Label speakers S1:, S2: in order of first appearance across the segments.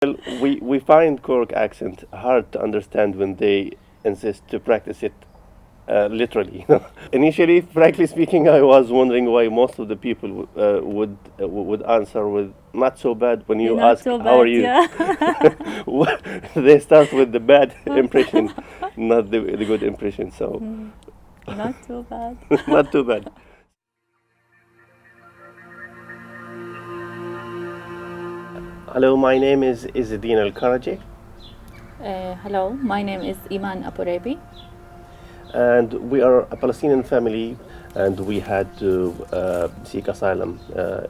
S1: Well, we find Cork accent hard to understand when they insist to practice it literally. Initially, frankly speaking, I was wondering why most of the people would answer with "not so bad" when
S2: You're
S1: you
S2: not
S1: ask
S2: so
S1: "How are
S2: bad,
S1: you?"
S2: yeah.
S1: They start with the bad impression, not the good impression. So,
S2: Not too bad.
S1: not too bad. Hello, my name is Izzuddin Alkarajeh,
S2: Hello, my name is Iman Apurebi.
S1: and we are a Palestinian family, and we had to seek asylum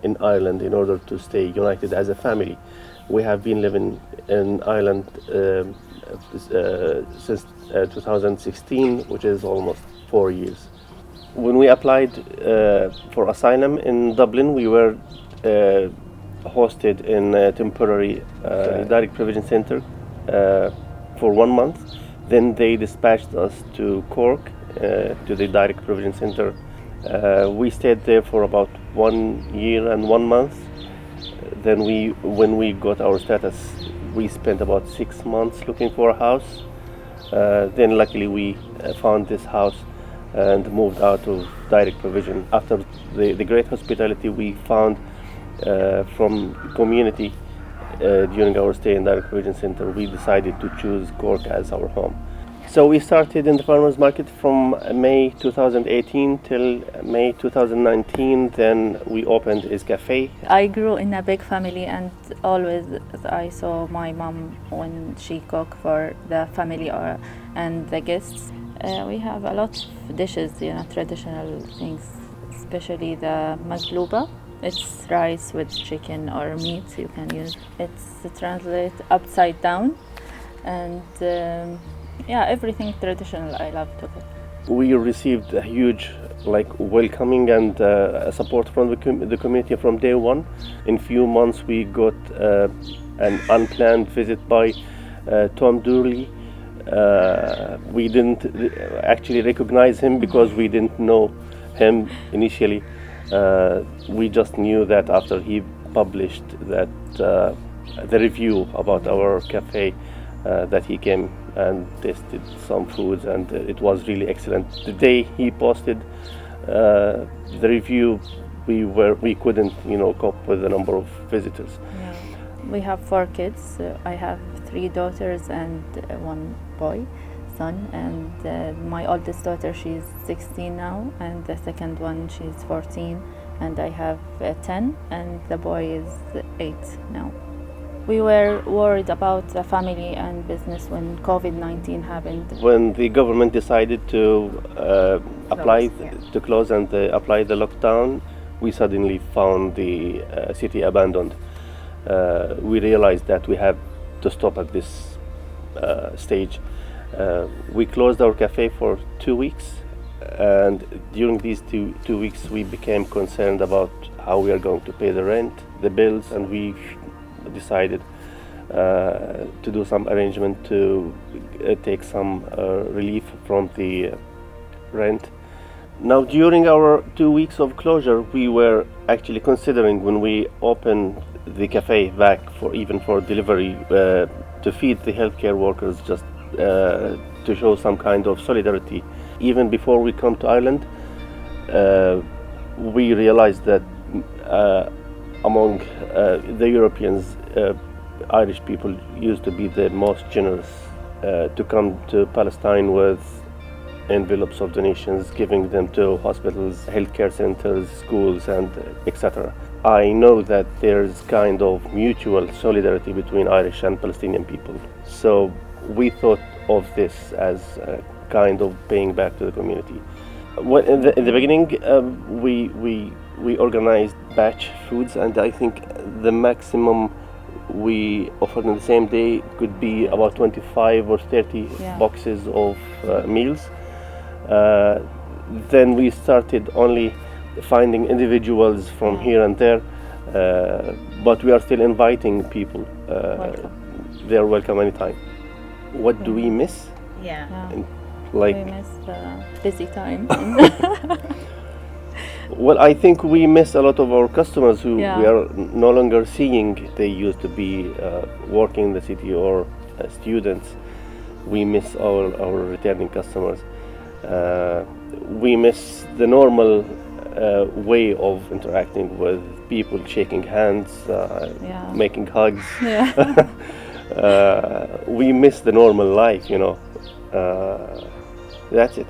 S1: in Ireland in order to stay united as a family. We have been living in Ireland since 2016, which is almost 4 years. When we applied for asylum in Dublin, we were hosted in a temporary direct provision center for 1 month. Then they dispatched us to Cork, to the direct provision center. We stayed there for about 1 year and 1 month. Then when we got our status, we spent about 6 months looking for a house. Then luckily we found this house and moved out of direct provision. After the great hospitality we found from community during our stay in direct provision center, we decided to choose Cork as our home. So we started in the farmers market from May 2018 till May 2019. Then we opened Izz Cafe.
S2: I grew in a big family, and always I saw my mom when she cook for the family and the guests. We have a lot of dishes, traditional things, especially the magluba. It's rice with chicken or meat you can use. It's translate upside down, and everything traditional I love to cook.
S1: We received a huge welcoming and support from the community from day one. In few months we got an unplanned visit by Tom Dooley. We didn't actually recognize him because we didn't know him initially. We just knew that after he published that the review about our cafe, that he came and tasted some foods, and it was really excellent. The day he posted the review, we couldn't cope with the number of visitors.
S2: Yeah. We have 4 kids. I have 3 daughters and 1 boy, son, and my oldest daughter, she's 16 now, and the second one, she's 14, and I have 10, and the boy is 8 now. We were worried about the family and business when COVID-19 happened.
S1: When the government decided to to close and apply the lockdown, we suddenly found the city abandoned. We realized that we have to stop at this stage. We closed our cafe for 2 weeks, and during these two weeks we became concerned about how we are going to pay the rent, the bills, and we decided to do some arrangement to take some relief from the rent. Now, during our 2 weeks of closure, we were actually considering, when we opened the cafe back for delivery, to feed the healthcare workers, just to show some kind of solidarity. Even before we come to Ireland, we realized that among the Europeans, Irish people used to be the most generous to come to Palestine with envelopes of donations, giving them to hospitals, healthcare centers, schools, and etc. I know that there's kind of mutual solidarity between Irish and Palestinian people. So we thought of this as a kind of paying back to the community. In the beginning, we organized batch foods, and I think the maximum we offered in the same day could be about 25 or 30 boxes of meals. Then we started only finding individuals from here and there, but we are still inviting people. They are welcome anytime. What do we miss?
S2: We miss the busy time.
S1: Well, I think we miss a lot of our customers who
S2: Yeah.
S1: we are no longer seeing. They used to be working in the city or students. We miss our returning customers. We miss the normal way of interacting with people, shaking hands,
S2: Yeah.
S1: making hugs.
S2: Yeah.
S1: We miss the normal life, That's it.